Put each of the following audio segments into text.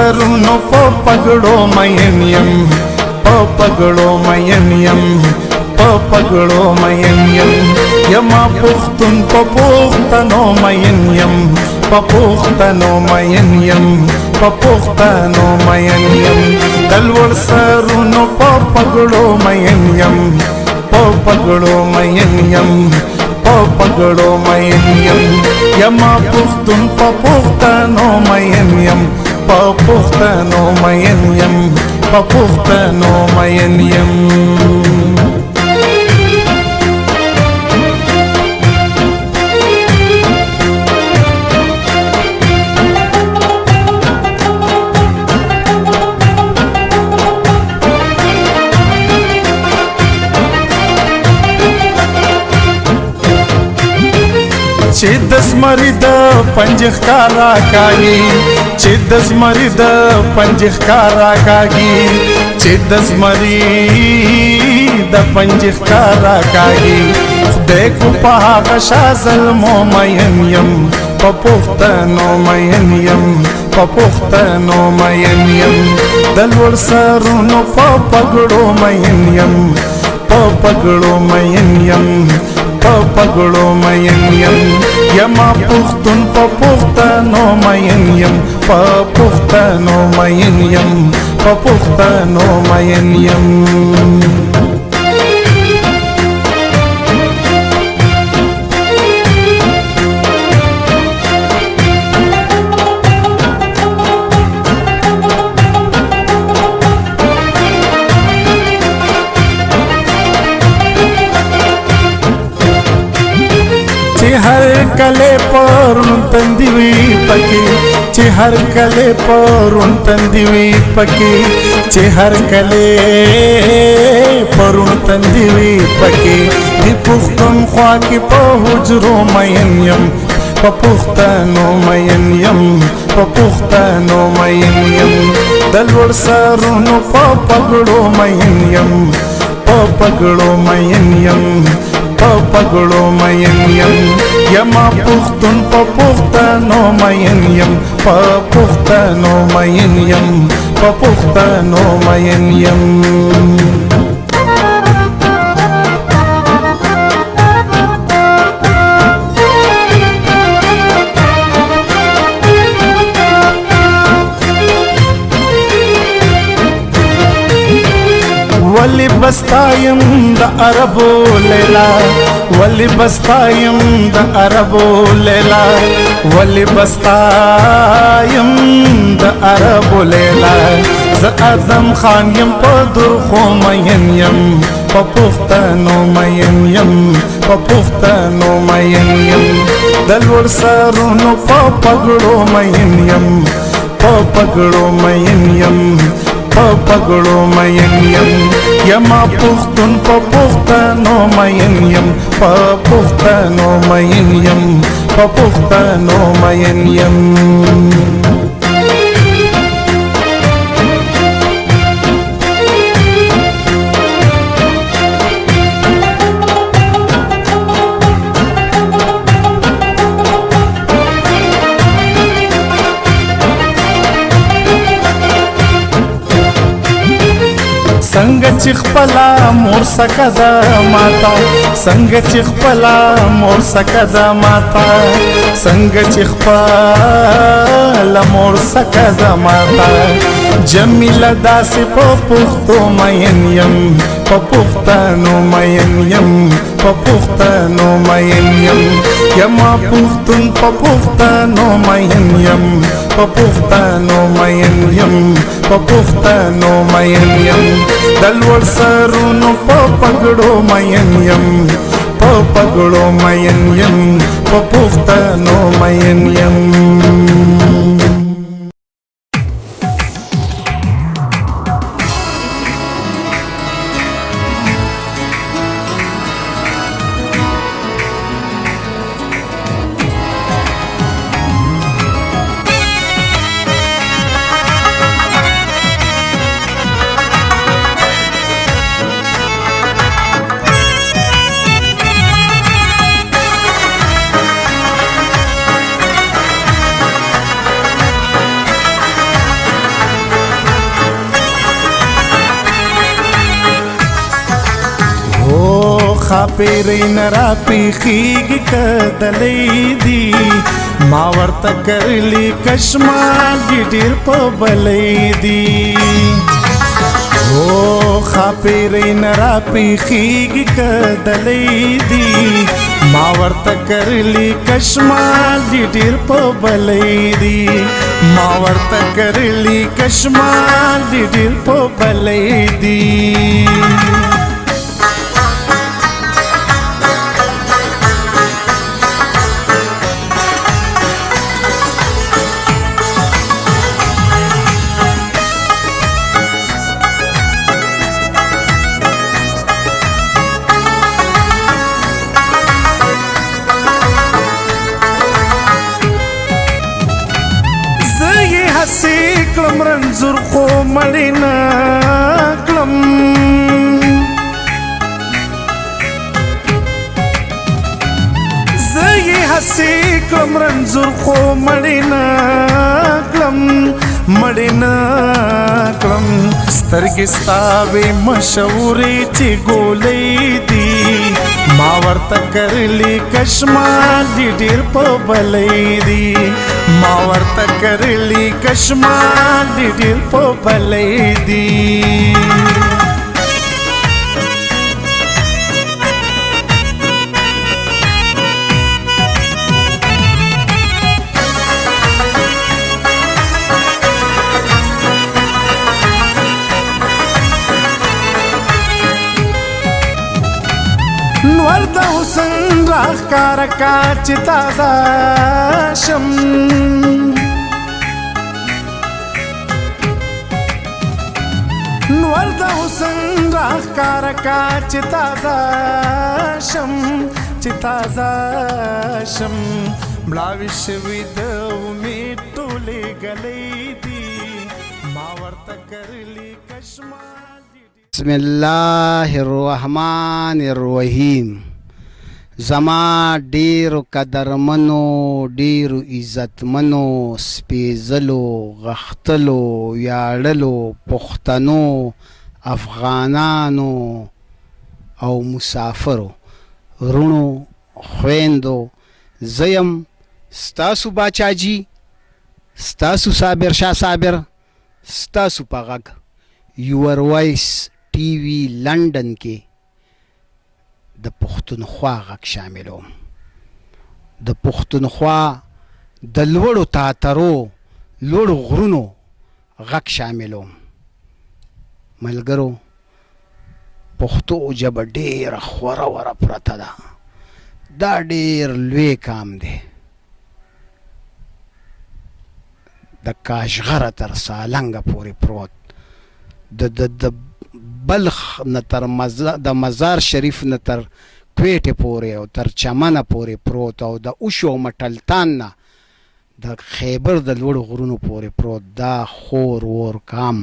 سرونو په پګړو مین یم په پګړو مین یم په پګړو مین یم یما پختون په پختنو مین یم په پختنو مین یم په پختنو مین یم دلور سرونو په پګړو مین یم په پګړو مین یم په پګړو مین یم یما پختون په پختنو مین یم په پختنو مین یم په پختنو مین یم چې د زمری د پنجخ کارا کاږي چې د زمری د پنجخ کارا کاږي چې د زمری د پنجخ کارا کاږي خدای کو په هغه شا ظلمو مین یم په پختنو مین یم په پختنو مین یم دلور سرونو په پګړو مین یم په پګړو مین یم په پګړو مین یم یما پختون په پختنو مین یم په پختنو مین یم په پختنو مین یم हर कले परुण तंदिवी पकी चे हर कले परुण तंदिवी पकी चे हर कले परुण तंदिवी पकी दी पुख्तन ख्वा की पहुजरो मयन यम पपुख्तनो मयन यम पपुख्तनो मयन यम दलवर सरुनो पगड़ो मयन यम पगड़ो मयन यम पगड़ो मयन यम यमा पुख्तन पपुख्तनो मयन यम पपुख्तनो मयन यम पपुख्तनो मयन यम वली बस्तायम द अरबो लेला वली बस्तायम द अरबो लेला वली बस्तायम द अरबो लेला ज आदम खान यम पदुर खो मयन यम पपुख्तनो मयन यम पपुख्तनो मयन यम दलवर सरुनो पगड़ो मयन यम पगड़ो मयन यम पगड़ो मयन यम यमा पुख्तन पपुख्तनो मयन यम पपुख्तनो मयन यम पपुख्तनो मयन यम संग चिखपला मोर सकदा माता संग चिखपला मोर सकदा माता संग चिखपला मोर सकदा माता जमीला दासी पपुख्तो मयन यम पपुख्तनो मयन यम पपुख्तनो मयन यम यमा पुख्तन पपुख्तनो मयन यम पपुख्तनो मयन यम पपुख्तनो मयन यम दलवर सरुनो पगड़ो मयन यम पगड़ो मयन यम पपुख्तनो मयन यम خاپیرې نه راپېښېږي کدلی دي ما ورته کرلی کشمال دي ډېر په بلی دي خاپیرې نه راپېښېږي کدلی دي ما ورته کرلی کشمال دي ډېر په بلی دي ما ورته کرلی کشمال دي ډېر په بلی دي هسې کړم رنځور خو مړې نه کړم زه یې هسې کړم رنځور خو مړې نه کړم مړې نه کړم سترګې ستا وې مشهورې چې ګولۍ دي ما ورته کرلی کشمال دي ډېر په بلی دي ما ورته کرلی کشمال دي ډېر په بلی دي نور د حسن راښکاره کا چې تازه شم نور د حسن راښکاره کا چې تازه شم چې تازه شم مړاوې شوي د امید ټولې ګلۍ دي ما ورته کرلي کشمال بسم الله الرحمن الرحیم زما ډیرو قدرمنو ډیرو عزتمنو سپیزلو غختلو یاړلو پښتنو افغانانو او مسافرو رونو خویندو زیم ستاسو باچاجي ستاسو صابر شاه صابر ستاسو په غږ یور وایس ټي وي لندن کې د پښتونخوا غږ شاملوم د پښتونخوا د لوړو تاترو لوړو غرونو غږ شاملوم ملګرو پښتو ژبه ډېره خوره وره پرته ده دا ډېر لوی کام دی د کاشغره تر سالنګه پورې پروت د بلخ نه تر د مزار شریف نه تر کویټې پورې او تر چمنه پورې پروت او د اوشو مټلتان نه د خیبر د لوړو غرونو پورې پروت دا خور ور کام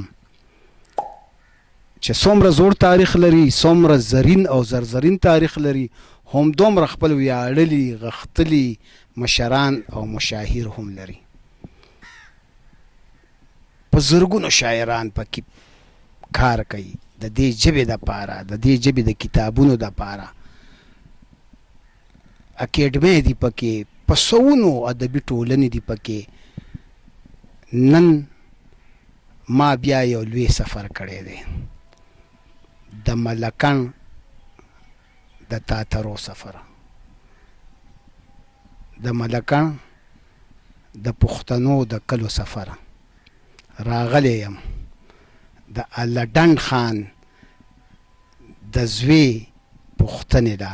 چې څومره زوړ تاریخ لري څومره زرین او زرزرین تاریخ لري هم دومره خپل ویاړلي غښتلي مشران او مشاهیر هم لري په زرګونو شاعران پکې کار کوي د دې ژبې دپاره د دې ژبې د کتابونو دپاره اکیډمۍ دي پکې په سوونو ادبي ټولنې دي پکې نن ما بیا یو لوی سفر کړی دی د ملکن د تاترو سفر د ملکن د پښتنو د کلو سفر راغلی یم د الله ډنډ خان د زوی پوښتنې ده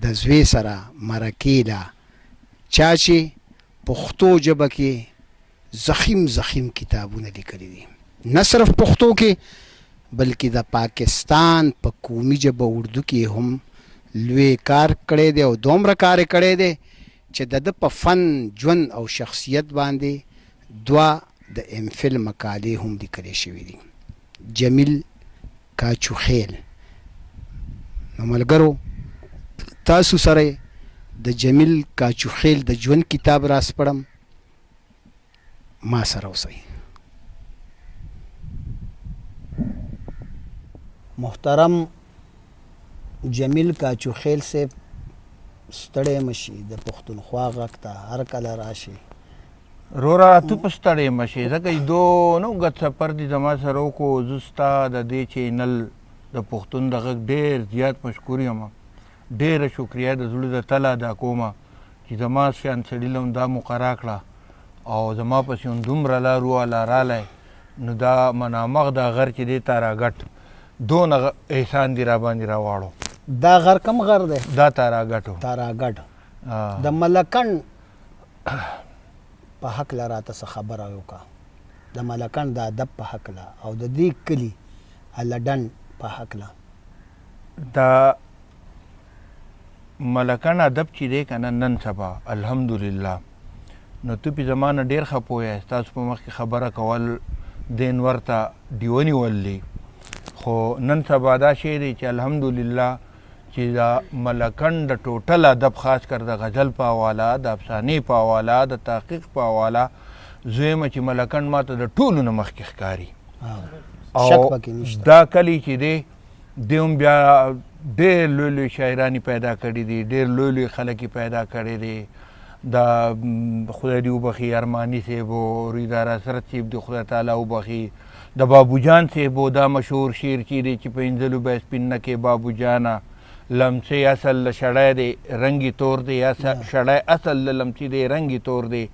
د زوی سره مرکې ده چا چې پښتو ژبه کې زخیم زخیم کتابونه لیکلي دي نه صرف پښتو کې بلکې د پاکستان په قومي ژبه اردو کې هم لوی کار کړی دی او دومره کار یې کړی دی چې د ده په فن ژوند او شخصیت باندې دوه د ام فل مقالې هم لیکلې شوي دي جمیل کاچوخیل نو ملګرو تاسو سره د جمیل کاچوخیل د ژوند کتاب راسپړم ما سره اوسئ محترم جمیل کاچوخیل صاحب ستړی مشي د پښتونخوا غږ ته هر کله راشي. رورا تو په ستړی مشې ځکه دو نو ګډ سفر دي زما سره وکړو. زه ستا د دې چینل د پښتون د غږ ډېر زیات مشکور یم. ډېره شکریه د زړه د تله دا کومه چې زما شان سړي له دا مقرره کړه او زما پسې هم دومره لار وواله رالی نو دا منامغ دا غر چې دی تا راګټ دونه احسان دی را باندې راواړو. دا غر کم غر دی؟ دا تاراګټ و. تاراګټ. د ملکن په هکله راته څه خبره وکړه، د ملکن د ادب په هکله او د دې کلي الډن په هکله. دا ملکن ادب چې دی که نه نن سبا الحمدلله نو ته پې زما نه ډېر ښه پوه یې. ستاسو په مخکې خبره کول دین ورته ډیوه نیول دی، خو نن سبا دا شی دی چې الحمدلله چې دا ملکن د ټوټل ادب خاص کر د غزل په حواله، د افسانې په حواله، د تحقیق په حواله زه یم چې ملکن ماته د ټولو نه مخکې ښکاري. او دا کلی چې دی دی هم بیا ډېر لوی لوی شاعران پیدا کړي دي، ډېر لوی لوی خلک پیدا کړي دي. دا خدای دې وبخي ارماني صاحب و ریدار حسرت صاحب دې خدای تعالی وبخي، د بابو جان صاحب و دا مشهور شعر چې دی چې پنځلو به سپین نه کې بابو جانه لمسې اصل شړی دی رنګي تور دی، شړی اصل لمسې دی رنګي تور دی.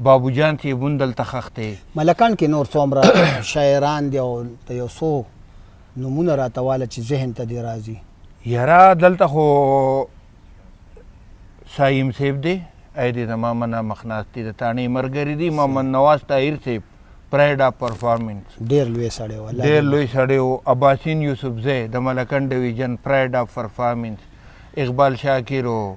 بابو جان صاحب هم دلته ښخ دی. ملکان کې نور څومره شاعران دي او د یو څو نومونه راته واله چې ذهن ته دې راځي؟ یاره دلته خو سایم صاحب دی، ای دې زما منه مخناستي د تاڼې ملګري دي. محمد نواز طاهر صاحب پراید آف پرفارمنس ډېر لوی سړی و، ډېر لوی سړی و. عباسین یوسفزی د ملکن ډویژن پراید آف پرفارمنس، اقبال شاکر و،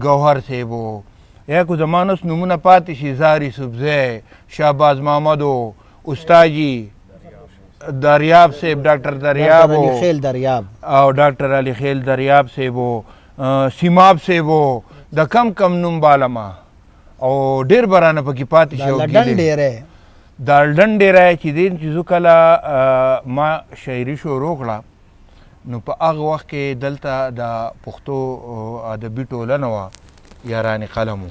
ګوهر صاحب و، یا کو زمانه اوس نومونه پاتې شي، زار یوسفزی، شهباز محمد و، استاجي دریاب صاحب، ډاکټر دریاب و او ډاکټر علي خیل دریاب صاحب و، سیماب صاحب و، د کم کم نوم بالما او ډېر برانه پکې پاتې شو. دا لنډن ډیری چې دی چې زه کله ما شاعري شروع کړه نو په هغه وخت کې دلته د پښتو ادبي ټولنه وه یاران قلم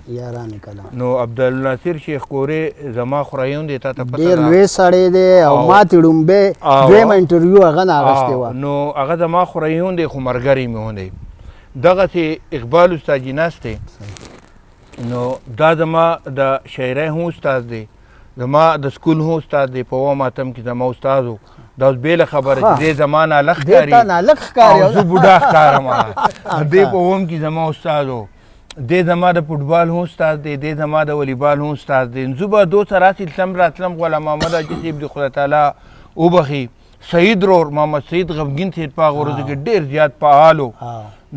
نو عبدالناصر شیخ کورې زما خورایون دی تا ته پته ډېر لوی سړی دی او ما ترې ډومبی دویمه انټرویو هغه نه اخیستې وه نو هغه زما خورایون دی خو ملګری مې هم دی. دغسې اقبال استاجي ناست دی نو دا زما د شاعرۍ هم استاد دی، زما د سکول هم استاد دی. په اووم اتم کې زما استاد و. دا اوس بېله خبره چې دی زما نالک ښکاري او زه بوډا ښکارم. دی په اووم کې زما استاد و. دی زما د فوټبال هم استاد دی، دی زما د والیبال هم استاد دی. زه به دو سره هسې تلم راتلم. غلام محمد حاجي صاحب دی خدای تعالی وبخي، سعید رور محمد سعید غمګین صاحب په هغه ورځو کې ډېر زیات فعال و.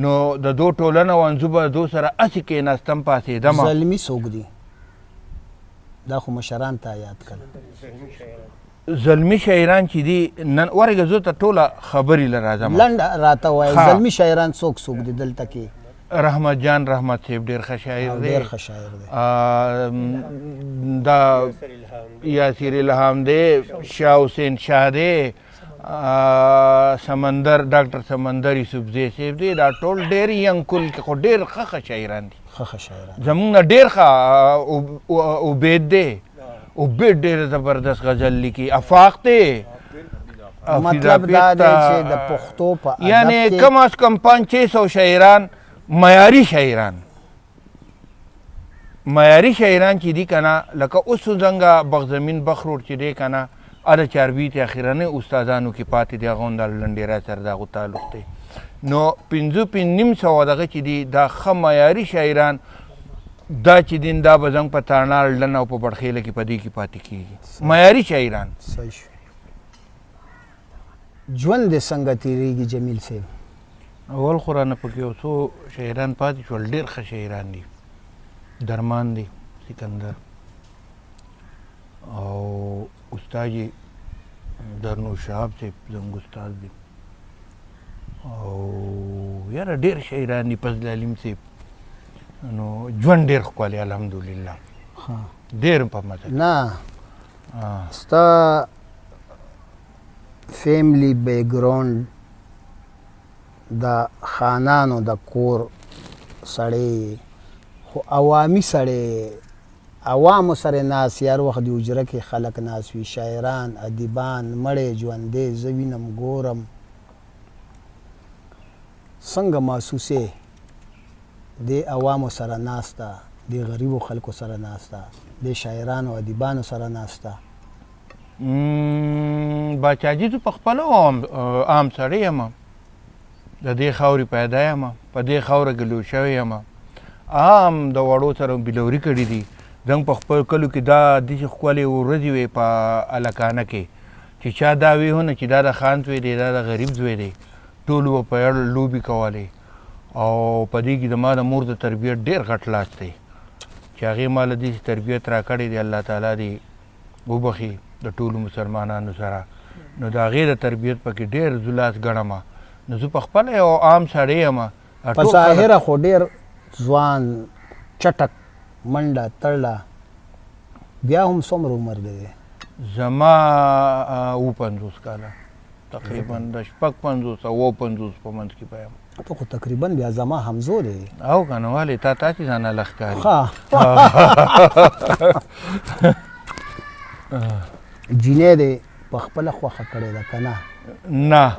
نو د دو ټولنه وه زه به دو سره هسې کېناستم پاڅېدم. زلمي څوک دي؟ دا خو مشران ته یاد کړه. زلمي شاعران چې دي نن ورګه زه ته ټوله خبرې له راځم. لنډ راته وایه زلمي شاعران څوک څوک دي دلته کې؟ رحمت جان رحمت صاحب ډېر ښه شاعر دی. ډېر ښه شاعر دی. دا یاسر الهام دی، شاه حسین شاه دی، سمندر ډاکټر سمندر یوسفزی صاحب دی. دا ټول ډېر ینګ کل کې خو ډېر ښه شاعران دي. زمونږ نه ډېر ښه عبید دی، عبید ډېر زبردست غزل لیکي. افاق دی، مطلب دا دی چې د پښتو په ادب یعنی کم از کم 500 شاعران معیاري شاعران چې دي که نه لکه اوس څنګه بغزمین بخروټ چې دی که نه د چاربیتې اخرنۍ استادانو کې پاتې دی، هغه هم د لنډیرا سره د هغو تعلق دی. نو 500 دغه چې دي دا ښه معیاري شاعران دا چې دي دا به زموږ په تارڼا لنډن او په بړخیله کې په دې کې پاتې کېږي معیاري شاعران. ژوند دې څنګه تېرېږي جمیل صاحب؟ اول خو رانه پکې یو څو شاعران پاتې شول، ډېر ښه شاعران دي. درمان دی سکندر او استاد درنو شهاب صاحب زموږ استاد دی او یاره ډېر شاعران دي. فضل علیم صاحب. نو ژوند ډېر ښکلی الحمدلله، ډېر په مزه. نه ستا فیملی بیکګراوند د خانانو د کور سړی خو عوامي سړی عوامو سره ناس یار وخت د اجره کې خلک ناس وي شاعران ادیبان مړی ژوندې زه وینم ګورم څنګه محسوسې د عوامو سره ناسته د غریبو خلکو سره ناسته د شاعرانو ادیبانو سره ناسته باچاجي ته په خپله عام سړی یم د دې خاورې پیدا یم په دې خاوره کې لوی شوی یم عام د وړو سره بلوري کړي دي زموږ په خپل کلو کې دا داسې ښکلې ورځې وې په الکانه کې چې چا دا وی هونه چې دا د خان زوی دی دا د غریب زوی دی ټولو به په یړ لوبې کولې او په دې کې د ما د مور د تربیت ډېر غټ لاس دی چې هغې ما له داسې تربیت را کړی دی الله تعالی دې وبخي د ټولو مسلمانانو سره نو د هغې د تربیت پکې ډېر زه لاس ګڼم نو زه پخپله یو عام سړی یم په ظاهره خو ډېر ځوان چټک منډه تړله بیا هم څومره عمر دی زما 50 کاله تقریبا د 55 او 50 په منځ کې به یم ته خو تقریبا بیا زما همزو دی او که نو ولې تا تاسې ځان هلک ښکاري جینۍ دې په خپله خوښه کړې ده که نه نه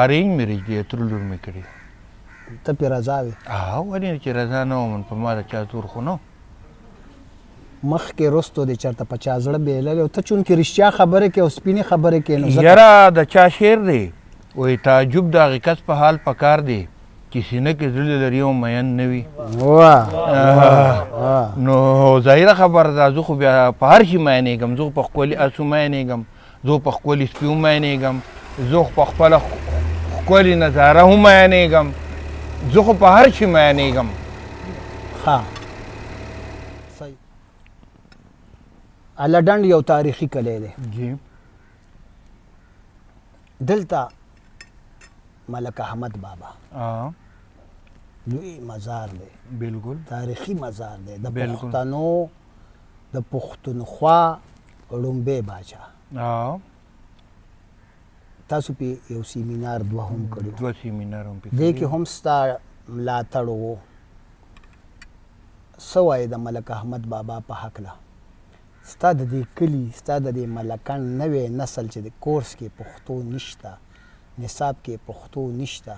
ارینج میریج دی تر لور مې کړي ته پې رضا وې ولې چې رضا نه وم په ما د چا زور خو نه مخکې رستو دې چېرته په چا زړه بېللی او ته چونکې رښتیا خبرې کوې او سپینې خبرې کوې نو یاره د چا شعر دی وایي تعجب د هغې کس په حال پکار دی چې سینه کې زړه لري او مین نه وي نو ظاهره خبره ده زه خو بیا په هر شي مینېږم زه په ښکلي اسو مینېږم زه په ښکلي سپي مینېږم زه په خپله ښکلي نظاره هم مینېږم زه خو په هر شي مینېږم ښه صحیح الله ډنډ یو تاریخي کلی دی جی دلته ملک احمد بابا لوی مزار دی بالکل تاریخي مزار دی د پښتنو د پښتونخوا ړومبی باچا تاسو پې یو سیمینار دوه هم کړي دوه سیمینار هم دې کې هم ستا ملاتړ و څه وایې د ملک احمد بابا په هکله ستا د دې کلي ستا د دې ملکان نوی نسل چې د کورس کې پښتو نشته نصاب کې پښتو نشته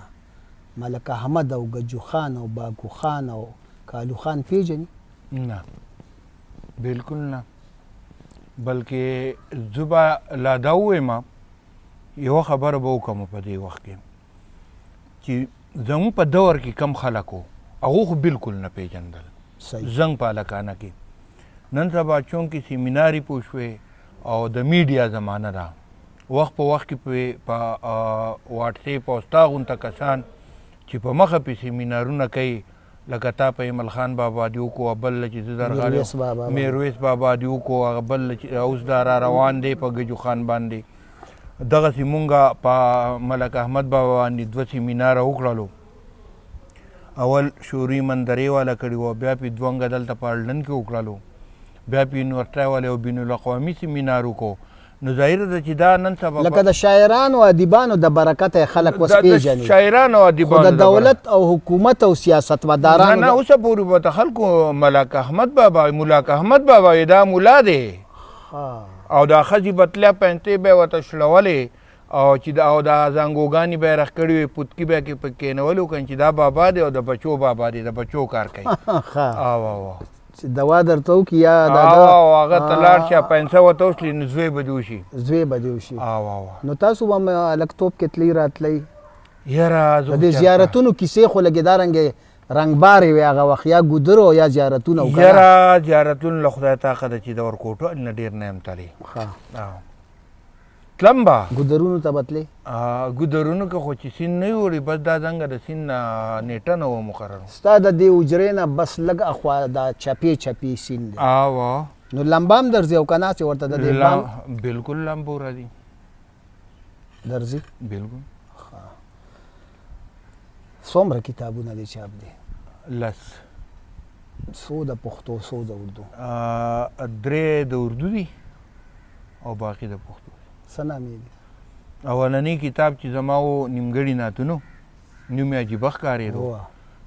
ملک احمد او ګجو خان او باګو خان او کالو خان پیژني نه بالکل نه بلکې زه به لا دا ووایم یوه خبره به وکړم په دې وخت کې چې زموږ په دور کې کم خلک وو هغو خو بالکل نه پیژندل زنګ په هلکانه کې نن سبا چونکې سیمیناري پوه شوې او د میډیا زمانه ده وخت په وخت کې په واټسیپ او ستا غونته کسان چې په مخه پې سیمینارونه کوي لکه تا په ایمل خان بابا دې وکړو بل چې زه درغلی میرویس بابا دې وکړو هغه بل اوس دا را روان دی په ګجو خان باندې دغسې مونږ په ملک احمد بابا باندې 2 سیمیناره وکړلو اول شوري مندرې والا کړي وو بیا پې دوانګه دلته په لندن کې وکړلو بیا پې یونیورسټۍ والے او بین الاقوامي سیمینار وکړو نو ظاهره ده چې دا نن سبا لکه د شاعرانو او ادیبانو د برکته خلک وسپېژني د شاعرانو او ادیبانو د دولت او حکومت او سیاستمدارانو نه اوسه پورې به د خلکو ملک احمد بابا ملاک احمد بابا دا مولا دی او دا ښځې به تله پینتې به یې ورته شړولې او چې او دا زنګوګانې به یې رخ کړي وې پوتکي به یې پکې کېنولي وکړي چې دا بابا دی او د بچو بابا دی د بچو کار کوي چې دوا درته وکړي یا هغه ته لاړ شي پیسه ورته وشلي نو زوی به دې وشي نو تاسو به هلکتوب کې تلئ راتلئ یاره د دې زیارتونو کیسې خو لږې دارنګې رنګبارې وې هغه وخت یا ګودر او یا زیارتونه یاره زیارتونه له خدای طاقت ده چې د ورکوټو نه ډېر نه یم تللی تلم به ګودرونو ته به تلې ګودرونو کې خو چې سیند نه وړي بس دا څنګه د سیند نه نیټه نه وه مقرر ستا د دې حجرې نه بس لږ اخوا دا چپې سیند دی نو لمبا هم درځي او که نه چې ورته د دې بالکل لمبو راځي درځي بالکل څومره کتابونه دې چاپ دي 10 څو د پښتو څو د اردو 3 د اردو دي او باقي د پښتو څه نامې دي اولنی کتاب چې زما و نیمګړي نعتونو نوم یې عجیبه ښکارېدو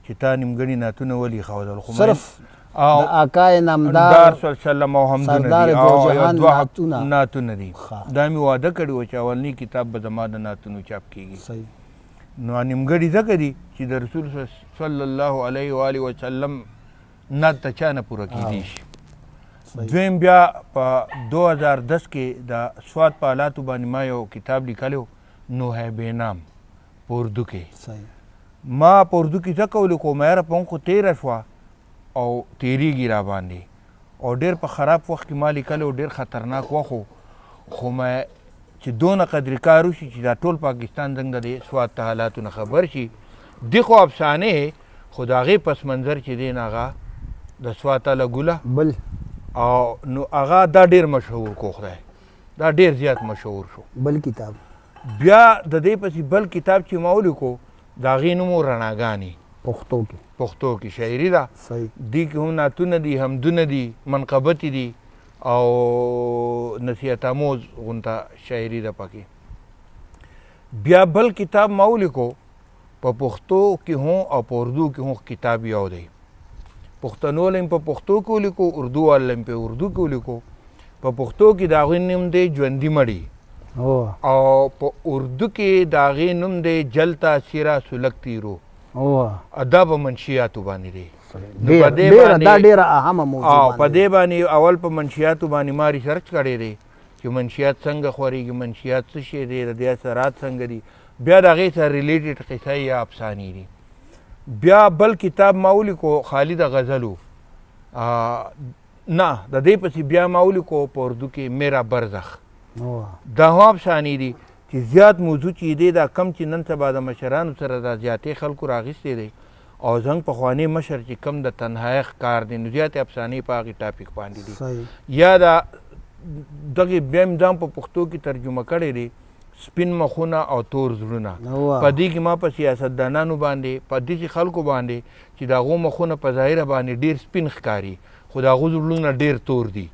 چې تا نیمګړي نعتونه ولي ښودل خو صرف د آقای نامدار صلی الله علیه وسلم او همدونه سردار دي دو او جهان دوه نعتونه دي دا مې واده کړي و چې اولني کتاب به زما د نعتونو چاپ کېږي صحیح نو نیمګړي ځکه دي چې د رسول صلی الله علیه و آله وسلم نعت ته چا نه پوره کېدی شي دویم بیا په 2010 کې د سواد په حالاتو باندې ما یو کتاب لیکلی و نوح بینام په اردو کې ما په اردو کې ځکه ولیکو یاره په خو تېره شوه او تېرېږي را باندې او ډېر په خراب وخت کې ما لیکلی و ډېر خطرناک وخت خو چې دونه قدرې کار وشي چې دا ټول پاکستان څنګه د سواد ته حالاتو نه خبر شي دې خو افسانې خو د هغې پس منظر چې دی نه هغه د سواد تاله ګوله بل او نو هغه دا ډېر مشهور کو خدای دا ډېر زیات مشهور شو بل کتاب بیا د دې پسې بل کتاب چې ما ولیکو د هغې نوم و رڼاګانې پښتو کې شاعري ده دې کې هم نعتونه دي حمدونه دي منقبتې دي او نصیحت آموز غونته شاعري ده پکې بیا بل کتاب ما ولیکو په پښتو کې هم او په اردو کې هم کتاب یو دی پښتنو والا په پښتو کې ولیکو اردو والا په اردو کې ولیکو په پښتو کې د هغې نوم دی ژوندي مړي او په اردو کې د هغې نوم دی جلتا سیرا سلک تیرو دا په منشیاتو باندې دی دا ډېره اهمه موضوع په دې باندې اول په منشیاتو باندې ما ریسرچ کړی دی چې منشیات څنګه خورېږي منشیات څه شی دی د دې اثرات څنګه دي بیا د هغې سره ریلیټډ قصه یا افسانې دي بیا بل کتاب ما ولیکو خالد غزلو نه د دې پسې بیا ما ولیکو په اردو کې میرا برزخ دا هم افسانې دي چې زیات موضوع چې دی دا کم چې نن سبا د مشرانو سره دا زیاتې خلکو راغیستی دی او زنګ پخوانی مشر چې کم د تنهایی ښکار دی نو زیاتې افسانې په هغې ټاپک باندې دي یا دا دغې بیا مې ځان په پښتو کې ترجمه کړی دی سپین مخونه او تور زړونه په دې کې ما په سیاستدانانو باندې په داسې خلکو باندې چې د هغو مخونه په ظاهره باندې ډېر سپین ښکاري خو د هغو زړونه ډېر تور دي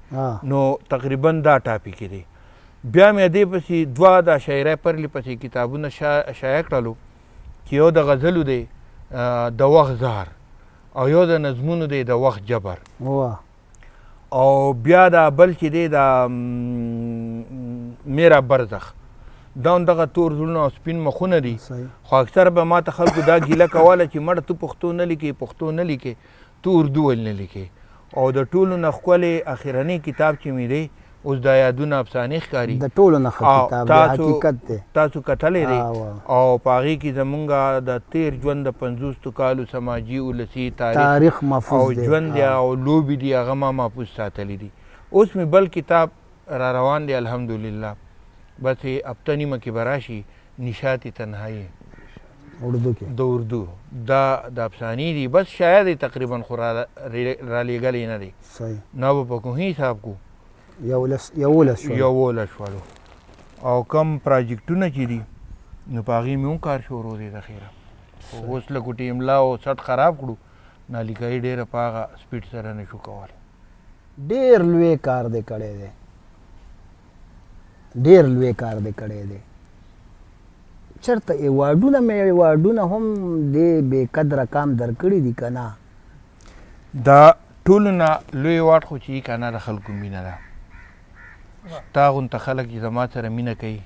نو تقریبا دا ټاپک دی بیا مې دې پسې دوه د شاعرۍ پرلې پسې کتابونه شایع کړلو چې یو د غزلو دی د وخت زهر او یو د نظمونو دی د وخت جبر او بیا دا بل چې دی د میرا برزخ دا هم دغه تور زړونه او سپین مخونه دي خو اکثر به ما ته خلکو دا ګیله کوله چې مړه ته پښتو نه لیکې پښتو نه لیکې ته اردو ول نه لیکې او د ټولو نه ښکلی اخرنی کتاب چې مې دی اوس دا یادونه افسانې ښکاري د ټولو نه ښه کتاب دی حقیقت دی تاسو کتلی دی او په هغې کې زمونږ د تیر ژوند د 50 کالو سماجي ولسي تاریخ محفوظ دی ژوند دی او لوبې دي هغه ما محفوظ ساتلی دي اوس مې بل کتاب را روان دی الحمدلله بس هفته نیمه کې به راشي نشاط تنهایی اردو کې د اردو دا د افسانې دي بس شاید تقریبا خو را لیږلی نه دی نه به په کوم حساب کو یولس شولو او کم پراجیکټونه چې دي نو په هغې مې هم کار شروع دی د خیره خو اوس لږ ټیم لا او سټ خراب کړو نالیکایي ډېره په هغه سپیډ سره نه شو کولی ډېر لوی کار دی کړی دی ډېر لوی کار دی کړی دی چېرته ایوارډونه مې ایوارډونه هم دې بې قدره کام درکړي دي که نه دا ټولو نه لوی ایوارډ خو چې که نه د خلکو مینه ده ستا غونته خلک چې زما سره مینه کوي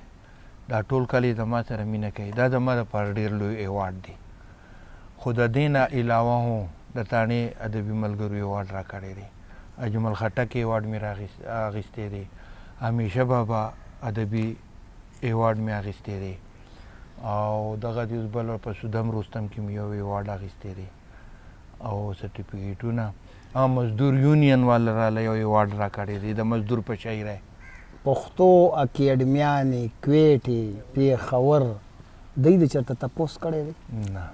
دا ټول کلی زما سره مینه کوي دا زما دپاره ډېر لوی ایوارډ دی خو د دې نه علاوه هم د تاڼې ادبي ملګرو ایوارډ را کړی دی اجمل خټک ایوارډ مې اخیستی دی همیشه بابا ادبي ایوارډ مې اخیستی دی او دغه د اوس بل په سودم رستم کې مې یو ایوارډ اخیستی دی او سرټیفیکیټونه مزدور یونین والا راله یو ایوارډ را کړی دی د مزدور په شاعرۍ پښتو اکیډمیانې کویټې پېښور دوی د چېرته تپوس کړی دی نه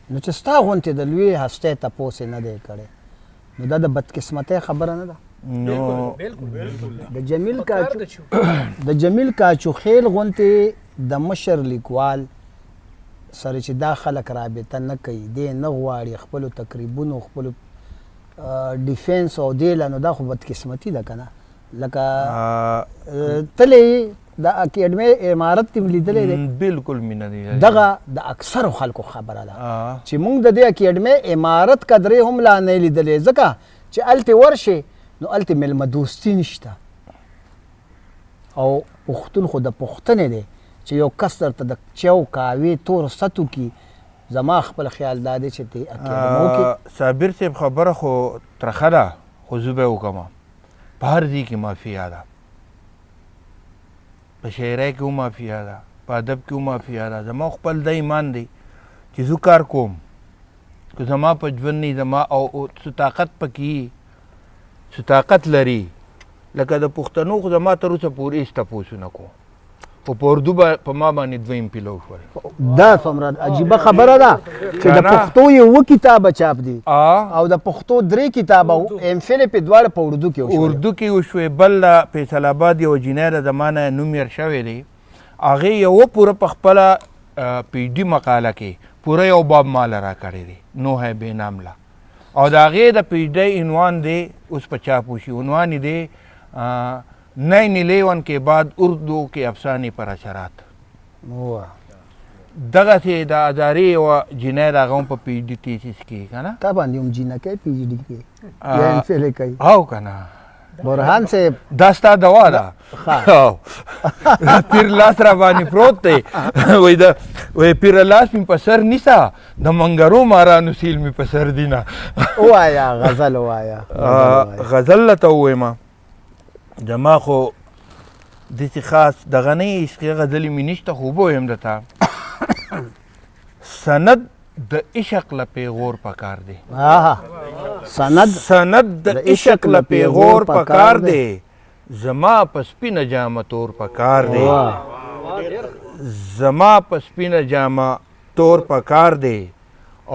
نو چې ستا غوندې د لوی هستۍ تپوس یې نه دی کړی نو دا د بدقسمتۍ خبره نه ده نو د جمیل کاچوخیل غوندې د مشر لیکوال سره چې دا خلک رابطه نه کوي دی نه غواړي خپلو تقریبونو خپلو ډیفینس او دی له نو دا خو بدقسمتي ده که نه لکه تلی د اکیډمي عمارت تیم لیدلې دی بالکل مینه دی دغه د اکثرو خلکو خبره ده چې موږ د دې اکیډمي عمارت قدرې هم لا نه لیدلې ځکه چې هلته ورشي نو هلته میلمه دوستي نشته او پښتون خو د پښتنې دی چې یو کس درته د چاو کاوې تور ستو کې زما خپل خیال دا دی چې دې اکیډمو کې صابر صاحب خبره خو ترخه ده خو زه به وکړم په هر ځای کې مافیا ده په شاعرۍ کې هم مافیا ده په ادب کې هم مافیا ده زما خپل دا ایمان دی چې زه کار کوم که زما په ژوند نه زما او څه طاقت پکې څه طاقت لري لکه د پښتنو خو زما تر اوسه پورې هېڅ تپوس نه کوم خو په اردو په ما باندې دویم پیلو شول دا څومره عجیبه خبره ده چې د پښتو یو اووه کتابه چاپ دي او د پښتو درې کتابه ایم فل یې په دواړه په اردو کې وشوې اردو کې وشوې بل فیصل آباد یو جینۍ د زمانه نوم یې شوی دی هغې یوه پوره په خپله پی ډي مقاله کې پوره یو باب ماله را کړی دی نو ہے بے نام لا او د هغې د پی ډي عنوان دی اوس په چاپ وشي عنوان یې دی 9/11 के बाद उर्दू के अफसाने पर असरात دغسې د ادارې یوه جینۍ د هغه هم په پی ایچ ډي تیسیس کې که نه تا باندې هم جینکۍ پی ایچ ډي کې یا ایم فل یې کوي او که نه برهان صاحب دا ستا دوا ده پیر لاس را باندې پروت دی وایي پیر لاس مې په سر نیسه د منګرو مارانو سیل مې په سر دي نه ووایه غزل ووایه غزل لته ووایم زما خو داسې خاص دغه نه عشقي غزلې مې نشته خو وبویم درته سند د عشق له پیغور پکار دی سند د عشق له پیغور پکار دی زما په سپینه جامه تور پکار دی زما په سپینه جامه تور پکار دی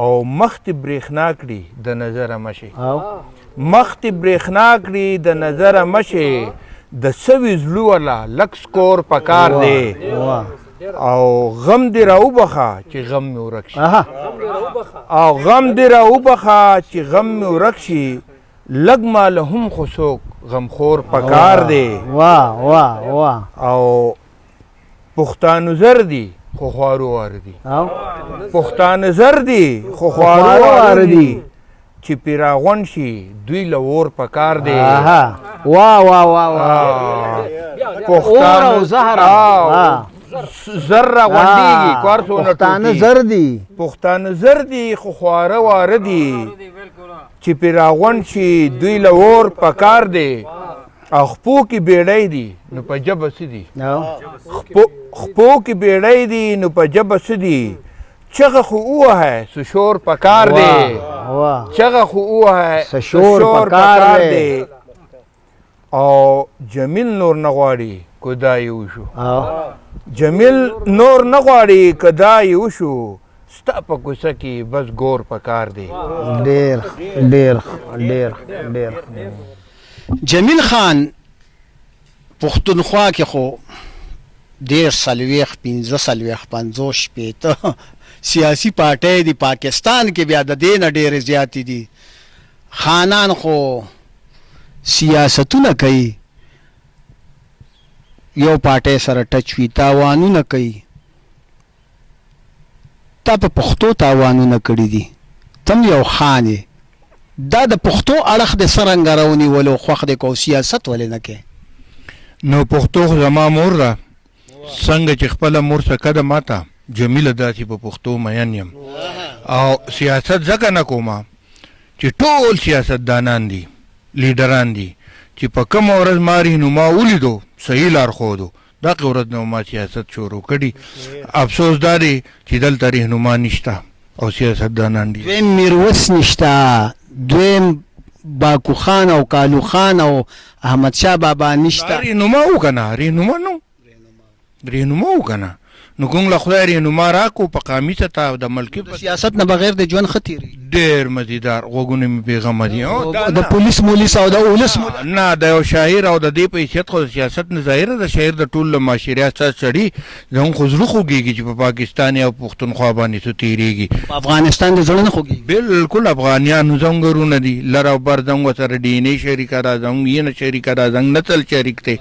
او مخ ته برېښنا کړي د نظره مشي مخ ته برېښنا کړي د نظره مشي د سوي زړه والا لک سکور پکار دی او غم دې راوبخه چې غم مې ورک شي او غم دې راوبخه چې غم مې ورک شي لږ ماله هم خو څوک غمخور پکار دی او پښتانه زر دي خو خوارو واره دي پښتانه زر دي خو خوارو واره دي چې پیراغون شي دوی له اور پکار دی پښتانه زر را غونډېږي کارڅونه پښتانه زر دي پښتانه زر دي خو خواره واره دي چې پیراغون شي دوی له اور پکار دی او خپو کې بیړۍ دي نو په ژبه څه دي خپو کې بیړۍ دي نو په ژبه څه دي چغه خو ووهه څه شور پکار دی چغه خو ووهه څه شور پکار دی او جمیل نور نه غواړي که دا یې وشو جمیل نور نه غواړي که دا یې وشو ستا په کوڅه کې بس ګور پکار دی ډېر ډېر ډېر ډېر جمیل خان پښتونخوا کې خو 1.5 15 50 شپېته سیاسي پارټۍ دي پاکستان کې بیا د دې نه ډېرې زیاتې دي خانان خو سیاستونه کوي یو پارټۍ سره ټچ وي تاوانونه کوي تا په پښتو تاوانونه کړي دي تم یو خان یې دا د پښتو اړخ د څرنګه راونیولو خوښ دی کو سیاست ولې نه کوې نو پښتو خو زما مور ده څنګه چې خپله مور څخه ده ماته جمیله داسې په پښتو مین یم او سیاست ځکه نه کومه چې ټول سیاستدانان دي لیډران دي چې په کومه ورځ ما رهنما ولیدو صحیح لارښودو دغه ورځ نه ما سیاست شروع کړي افسوس دا دی چې دلته رهنما نشته او سیاستدانان دي دویم میرویس نشته دویم باکو خان او کالو خان او احمد شاه بابا نشته رهنما وکنه رهنما وکنه نو کوم له خدای رهنما راکو په قامي سطح د ملکي سیاست نه بغیر د ژوند ښه تېرېږي ډېر مزیدار غوږونه مې بېغمه دي د پولیس مولس او د اولس نه د یو شاعر او د دې په حیثیت خو د سیاست نه ظاهره د شاعر د ټول له معاشري اساس سړي زموږ خو زړه خوږېږي چې په پاکستان او پښتونخوا باندې څه تېرېږي په افغانستان د زړه نه خوږېږي بالکل افغانیان زموږ ورونه دي لر او بر زموږ سره ډي ان اے شریکه ده زموږ وینه شریکه ده زموږ نسل شریک دی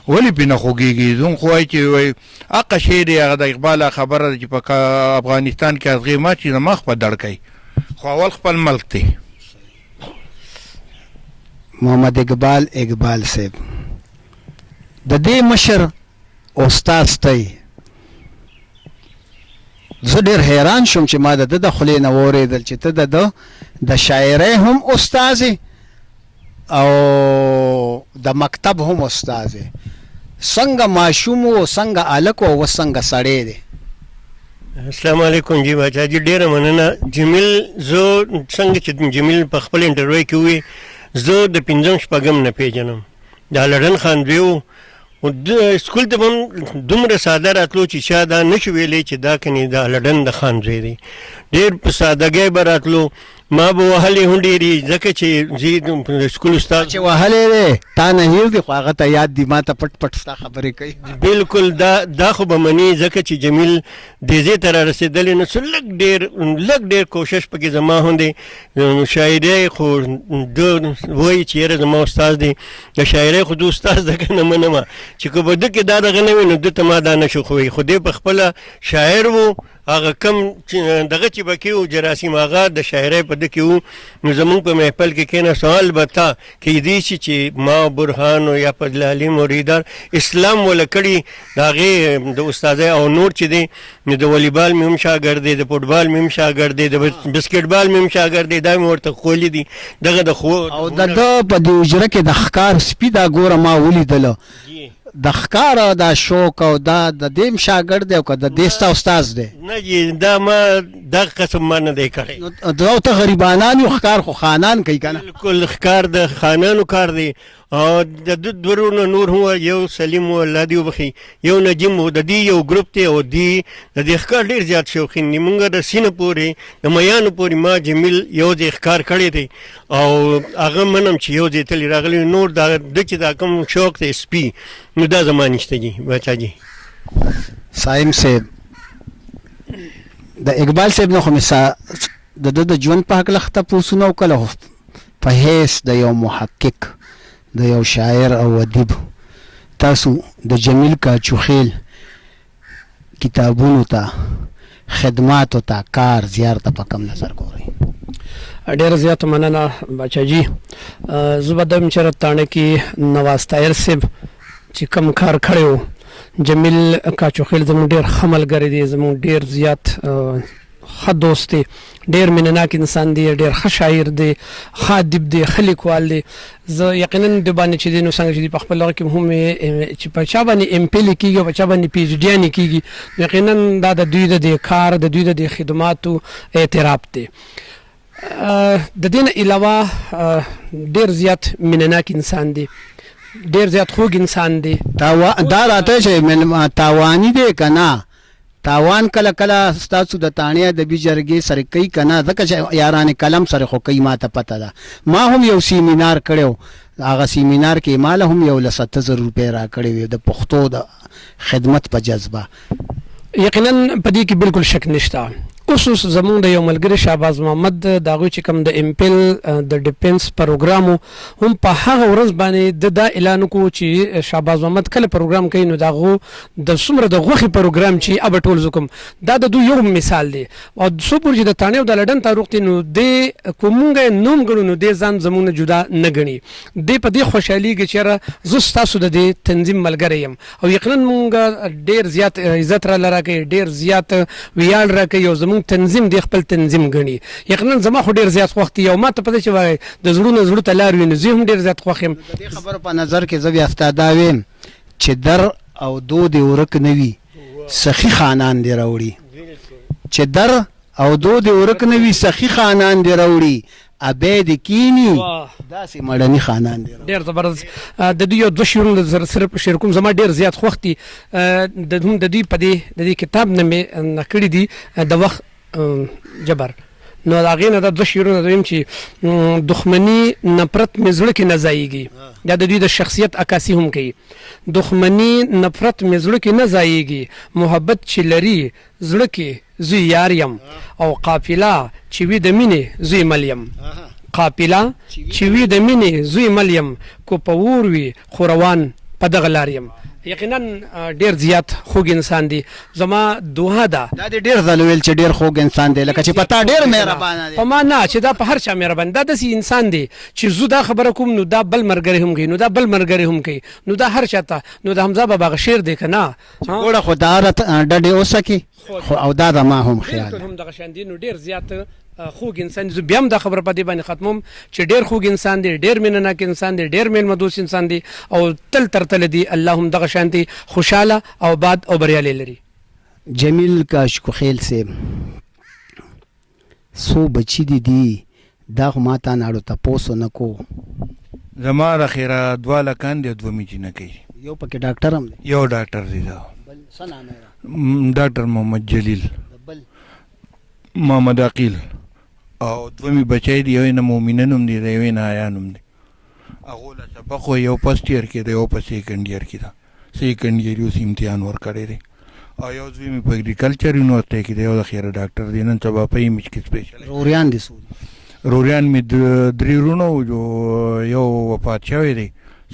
ولې پې نه خوږېږي زموږ خو وایي چې وایي هغه شی دی هغه د اقبال خبره ده چې په افغانستان کې ازغې ماچي د مخ په دړکئ خو اول خپل ملک دی. محمد اقبال صاحب د دې مشر استاد تی زه ډېر حیران شوم چې ما د ده د خولې نه واورېدل چې ته د شاعرۍ هم استاد او د مکتب هم استاد څنګه ماشوم و څنګه هلک و اوس څنګه سړی دی؟ السلام علیکم جی باچا جی ډیره مننه. جمیل زه څنګه چې جمیل په خپل انټرویو کې ووی زه د پنځم شپږم نه پیژنم دا لړن خان دوی و سکول ته به هم دومره ساده راتلو چې چا دا نه شو ویلی چې دا کنې دا لډن د خان زوی دی ډېر په سادګۍ به راتلو ما به وهلې هم ډېرې ځکه چې زه سکول استاد چې وهلی دی تا نه هیر دی خو هغه ته یاد دي ما ته پټ پټ ستا خبرې کوي بالکل دا خو به مني ځکه چې جمیل دې ځای ته را رسېدلی نو څه لږ ډېر کوشش پکې زما هم دی شاعرۍ خو ده وایي چې یاره زما استاد دی د شاعرۍ خو ده استاد ده که نه منمه چې که به ده کې دا دغه نه وي نو ده ته ما دا نه شو ښووي خو دی په خپله شاعر و هغه کم دغه چې به کې و جراثیم آغا د شاعرۍ په ده کې و نو زمونږ په محفل کې کېناستو البته کیدی شي چې ما برهان یا فضل علي مریدار اسلام وله کړي د هغې د استادۍ او نور چې دی نو د والیبال مې هم شاګرد دی د فوټبال مې هم شاګرد دی د بسکټبال مې هم شاګرد دی دا مې ورته ښوولي دي دغه د او د ده په دې حجره کې د ښکار سپي دا ګوره ما ولیدله د ښکار او دا شوق او دا د دې هم شاګرد دی او که د دې ستا استاذ دی نه جی دا ما دغه قسم ما نه دی کړی دا ته غریبانان یو ښکار خو خانان کوي که نه بالکل ښکار د خانانو کار دی او د ده دورونه نور هم یو سلیم و الله دې وبخي یو نجیم و د دې یو ګروپ دی او دې د دې ښکار ډېر زیات شوقین دي مونږ د سینه پورې د میانو پورې ما جمیل یو ځای ښکار کړی دی او هغه منم چې یو ځای تللی راغلی نور د ده چې دا کوم شوق دی سپي نو دا زما نشته جي باچا جي صاحب صاحب د اقبال صاحب نه خو مې د ده د ژوند په هکله ښه تپوسونه وکړله په حیث د یو محقق د یو شاعر او ادیب تاسو د جمیل کاچوخیل کتابونو ته خدماتو ته کار زیار ته په کم نظر ګورئ؟ ډېره زیاته مننه باچا جي زه به دم چېرته تاڼه کې نواز طاهر صاحب چې کوم کار کړی و جمیل کاچوخیل زموږ ډېر ښه ملګری دی زموږ ډېر زیات ښه دوست دی ډېر مینهناک انسان دی ډېر ښه شاعر دی ښه ادیب دی ښه لیکوال دی زه یقینا د باندې چې دی نو څنګه چې دی په خپل هغه کې هم چې په چا باندې ایم پی لیکېږي او په چا باندې پی ایچ ډیانې کېږي یقینا دا د دوی د دې کار د دوی د دې خدماتو اعتراف دی د دې نه علاوه ډېر زیات مینهناک انسان دی ډېر زیات خوږ انسان دی دا راته چې تاواني دی که نه تاوان کله کله ستاسو د تاڼې ادبي جرګې سره کوي که نه ځکه چې یاران قلم سره خو کوي ما ته پته ده ما هم یو سیمینار کړی هغه سیمینار کې ما له هم 1,70,000 روپۍ راکړې وې د پښتو د خدمت په جذبه یقینا په دې کې بالکل شک نشته اوس زمونږ د یو ملګري شهباز محمد د هغوی چې کوم د امپل د ډیفنس پروګرام هم په هغه ورځ باندې د دا اعلان وکړو چې شهباز محمد کله پروګرام کوي نو د هغو د څومره د غوښې پروګرام چې ابه ټول زه کوم دا د دوی یو مثال دی او څو پورې چې د تاڼې او د لډن تعلق دی نو دی که مونږ یې نوم ګڼو نو دی ځان زمونږ نه جدا نه ګڼي دی په دې خوشحالېږي چې یاره زه ستاسو د دې تنظیم ملګری یم او یقینا مونږ ډېر زیات عزت راله راکوي ډېر زیات ویاړ راکوي او زمونږ تنظیم دی خپل تنظیم ګڼي یقینا زما خو ډېر زیات خوښ دی او ما ته پته چې وایي د زړو نه زړو ته لار وي نو زه هم ډېر زیات خوښ یم د دې خبرو په نظر کې زه بیا ستا دا ویم چې در او دو دې ورک نه وي سخي خانان دې راوړي چې در او دو دې ورک نه وي سخي خانان دې راوړي ابې دې کینی داسې مړني خانان دې ډېر زبردست د دوی یو دوه شعرونه صرف شعر کوم زما ډېر زیات خوښ دي د دوی په دې کتاب نه مې نقلي دي د وخت جبر نو د هغې نه دا دوه شعرونه دویم چې دښمني نفرت مې زړه کې نه ځایږي دا د دوی د شخصیت عکاسي هم کوي دښمني نفرت مې زړه کې نه ځایږي محبت چې لري زړه کې زوی یار یم او قافله چې وي د مینې زوی مل یم قافله چې وي د مینې زوی مل یم کو په اور وي خو روان په دغه لار یم یقینا ډیر زیات خوږ انسان دی زما دوها ده دا دې ډېر ځله ویل چې ډېر خوږ انسان دی لکه چې په تا ډېر مهربانه دی په ما نه چې دا په هر چا مهربان دا داسې انسان دی چې زه دا خبره کوم نو دا بل ملګری هم کوي نو دا بل ملګری هم کوي نو دا هر چاته نو د حمزه بابا هغه شعر دی که نه ګوره خو دا ډډې اوسکي خو او دا د ما هم خیال بالکل هم دغه شان دي نو ډېر زیات خوږ انسان زه بیا هم دا خبره په دې باندې ختموم چې ډېر خوږ انسان دی ډېر مینهناک انسان دی ډېر میلمه دوست انسان دی او تل تر تله دی الله هم دغه شانتي خوشحاله او باد او بریالی لري جمیل کاشکوخیل صاحب څو بچي دي دا خو ما تا ناړو تپوسو نه کو زما د خیره 2 لکان دی 2 میچې نه کوي یو پکې ډاکټر هم دی یو ډاکټر دی دا بل څه نام یې ډاکټر محمد جلیل بل محمد عقیل او 2 می بچی دی یو نه مؤمنان هم دی یو نه آیان هم دی هغه له سبق یو فرست ایئر کې دی یو په سیکنډ ایئر کې دا سیکنډ ایئر یو امتحان ورکړی دی او یو 2 می په اګریکلچر یونیورسيټي کې دی یو د خیره ډاکټر دی نن سبا په ایمج کې سپیشل روریان دي سو روریان می 3 رونو جو یو وفات شوی دی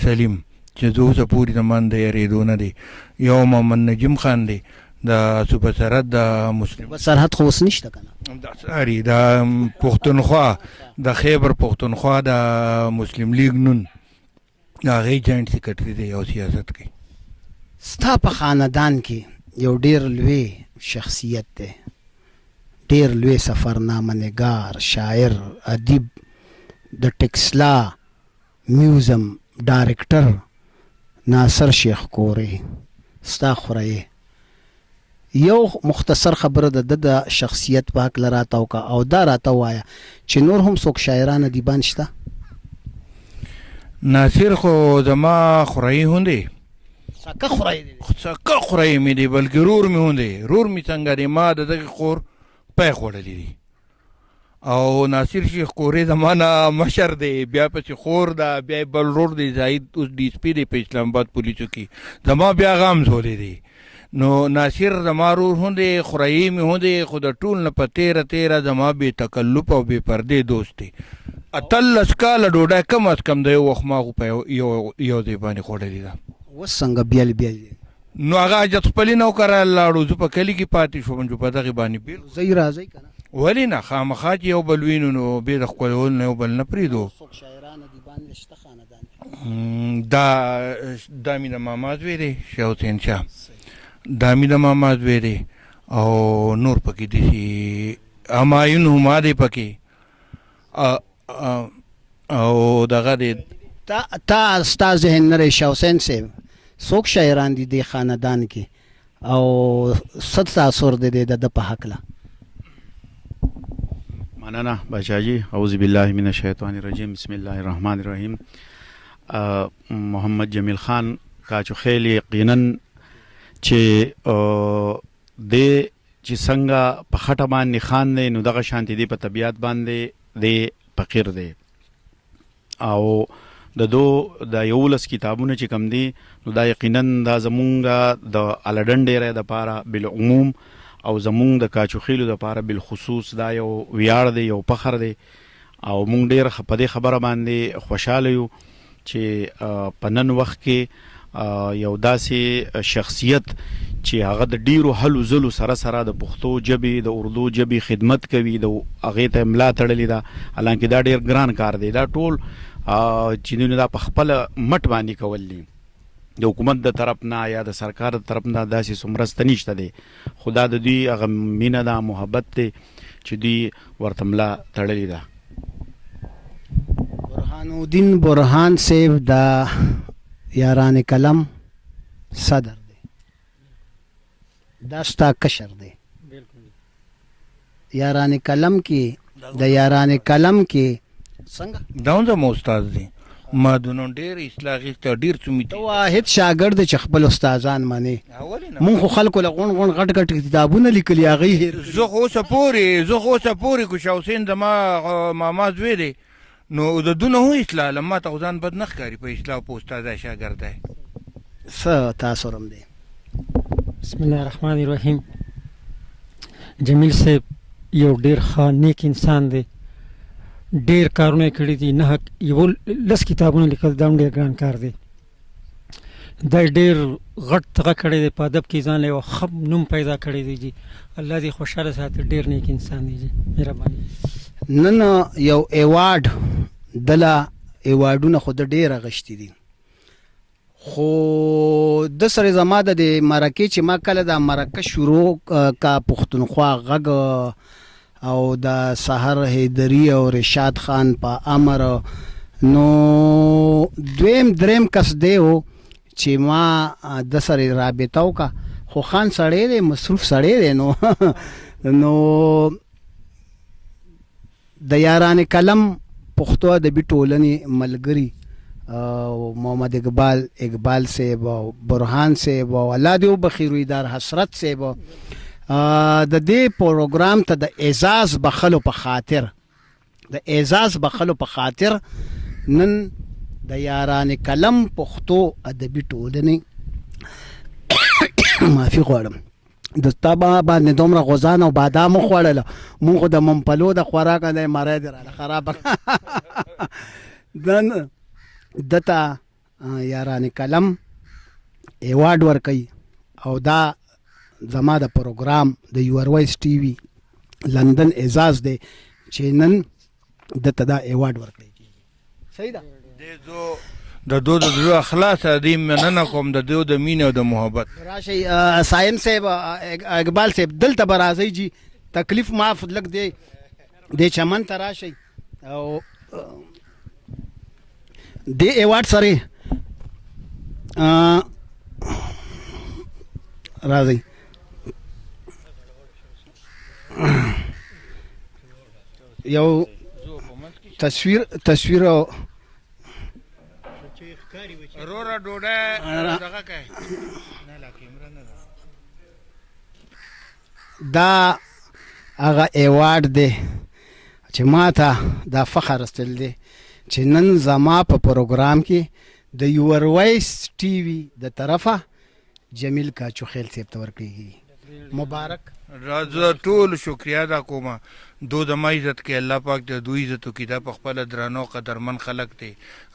سلیم چې زه اوسه پورې زمان د یارېدو نه دی یو محمد نجیم خان دی د صوبه سرحد د مسلم سرحد خو اوس نشته که نه دا ساري د پښتونخوا د خیبر پښتونخوا د مسلم لیگ نون د هغې جاینټ سیکرټري دی او سیاست کوي ستا په خاندان کې یو ډېر لوی شخصیت دی ډېر لوی سفرنامه نګار شاعر ادیب د ټکسلا میوزیم ډایرکټر ناصر شیخ کورې ستا خوره یو مختصر خبره د شخصیت په هکله راته وکړه او دا راته ووایه چې نور هم څوک شاعران ادیبان شته ناصر خو زما خورایي هم دی سکه خورایي دی سکه خورایي مې دی بلکې رور مې هم دی رور مې څنګه دی ما د دغې خور پی خوړلی دی او ناصر شیخ کورې زما نه مشر دی بیا پسې خور ده بیا بل رور دی زاهد اوس ډي اس پي دی په اسلام آباد پولیسو کې زما بیا هغه هم زولی دی نو ناصر زما رور هم دی خورایي مې هم دی خو د ټول نه په تیره زما بې تکلف او بې پردې دوست دی 18 کاله ډوډۍ کم از کم د یو وخت ما خو په یو ځای باندې خوړلې ده اوس څنګه بیل دی نو هغه حاجت خپلې نه وکړه لاړو زه په کلي کې پاتې شوم چې په دغې باندې بیل ځئ راځئ که نه ولې نه خامخا چې یو بل وینو نو بې د ښکلول نه یو بل نه پرېږدو څوک شاعران ادیبان دې شته خاندان دا مې د ماما زوی دی شاه حسین شاه دا مې د ماما زوی دی او نور پکې داسې همایون هما دی پکې او دغه دی تا ستا ذهن نه رهي شاه حسین صاحب څوک شاعران دي دې خاندان کې او څه تاثر دی د ده په هکله مننه بچاجي اعوذ بالله من الشیطان الرجیم بسم الله الرحمن الرحیم محمد جمیل خان کاچوخیل یقینا چې چې څنګه په خټه باندې خان دی نو دغه شانتي دی په طبیعت باندې دی فقیر دی او د 11 کتابونه چې کم دي نو دا یقینا دا زمونږ د الډن ډیره د پاره بالعموم او زمونږ د کاچوخیلو د پاره بالخصوص دا یو ویاړ دی یو فخر دی او مونږ ډیر په دې خبره باندې خوشاله یو چې په نن وخت کې یو داسې شخصیت چې هغه د ډیرو هلو ځلو سره د پښتو ژبې د اردو ژبې خدمت کوي د هغې ته ملا تړلې ده حالانکه دا ډیر ګران کار دی دا ټول چې دوی دا په خپله مټ باندې کول دي د حکومت د طرف نه یا د سرکار د طرف نه داسې څه مرسته نشته دی خو دا د دوی هغه مینه ده محبت دی چې دوی ورته ملا تړلې ده برهان الدین برهان صاحب د یاران کلم صدر دی دا ستا کشر دی یاران کلم کې د یاران کلم کې څنګه دا هم زما استاد دی ما دونو ډېر اصلاح اخیسته ډېر څه ته واحد شاګرد دی چې خپل استادان منې مونږ خو خلکو له غونډ غټ غټ کتابونه لیکلي هغې هېر زه خو اوسه پورې کو شاه حسین زما ماما زوی دی نو د دونه هم اصلاح له ما ته خو ځان بد نه ښکاري په اصلاح په استادی شاګردی څه تاثر هم دی بسم الله الرحمن الرحیم جمیل صاحب یو ډېر ښه نیک انسان دی ډېر کارونه یې کړي دي نه یو 10 کتابونه لیکل دا هم ډېر ګران کار دی دا ډېر غټ دغه کړی دی په ادب کې ځان له یو ښه نوم پیدا کړی دی جي الله دې خوشحاله ساتي ډېر نیک انسان دی جي مهرباني نن یو ایوارډ دله ایوارډونه خو د ډېر اغشتي دي خو د سره زما د مرکې چې ما کله دا مرکه شروع کا پښتونخوا غږ او د سحر حیدری او رشاد خان په امر نو دویم دریم کس دی و چې ما د سره رابطه وکړه خو خان سړی دی مصروف سړی دی نو نو د یاران قلم پښتو ادبي ټولنې ملګري محمد اقبال صاحب او برهان صاحب او الله دې وبخي رویدار حسرت صاحب د دې پروګرام ته د اعزاز بخلو په خاطر نن د یاران قلم پښتو ادبي ټولنې معافي غواړم د تابا باندې دومره غوزان او بادام خوړل مونږ د ممپلو د خوراک نه مړای دی را خراب دن دتا یاران قلم ایوارډ ورکي او دا زما د پروګرام د یور وایس ټي وي لندن اعزاز دی چې نن دته دا ایوارډ ورکړي صحیح ده د دو د زړه اخلاص دې مننه کوم د دو د مینې او د محبت راشي سایم صاحب اقبال صاحب دلته برازي جی تکلیف معاف لګ دی د چمن ته راشي او د ایوارډ سره راځي یو تصویر رورا ډوډۍ دغه کوي دا هغه ایوارډ دی چې ما ته دا فخر استل دی چې نن زما په پروګرام کې د یور وایس ټي وي د طرفه جمیل کاچوخیل صاحب ته ورکړي مبارک راځه ټول شکریا دا کومه دو د ما عزت کې الله پاک د دوی عزت کی دا په خپل درانو قدرمن خلق دی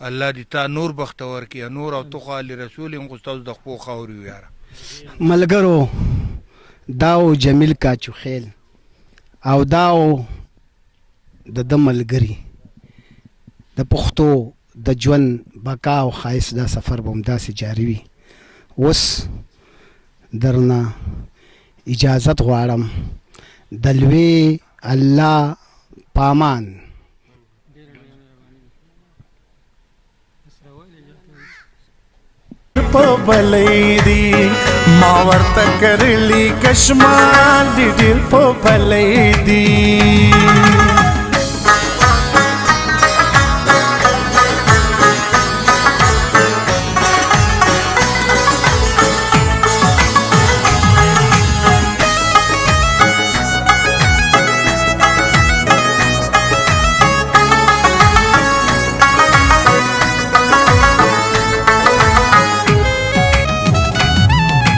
الله دې تا نور بختور کی نور او توخه علی رسول غستاز د خپو خوري یاره ملګرو داو جمیل کاچوخیل او داو د ملګری د پښتو د ژوند بقا او خایس دا سفر به همداسې جاری وي اوس درنه اجازت غواړم د لوی الله پامان په بلې دی ما ورته کرلی کشمال دی ډېر په بلې دی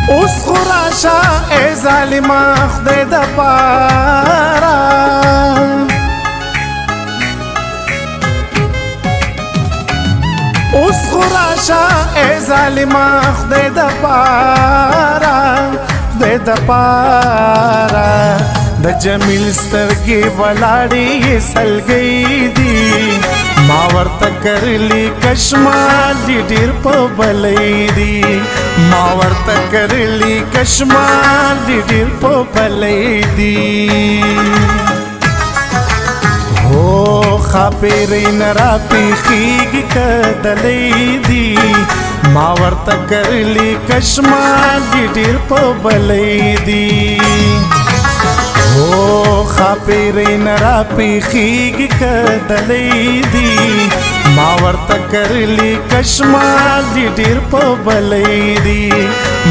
اوس خوراشا ای ظالما خدای د پارا اوس خوراشا ای ظالما خدای د پارا د جمیل سترګې ولاړې سلګې دي ما ورته کرلی کشمال دی ډېر په بلې دی ما ورته کرلی کشمال دی ډېر په بلې دی هو خاپېرې نه راپېښېږي کدلې دی ما ورته کرلی کشمال دی ډېر په بلې دی او خاپېرې نه راپېښېږي کدلې دی ما ورته کرلی کشمال دی ډېر په بلې دی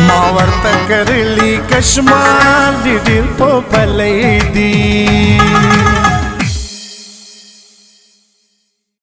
ما ورته کرلی کشمال دی ډېر په بلې دی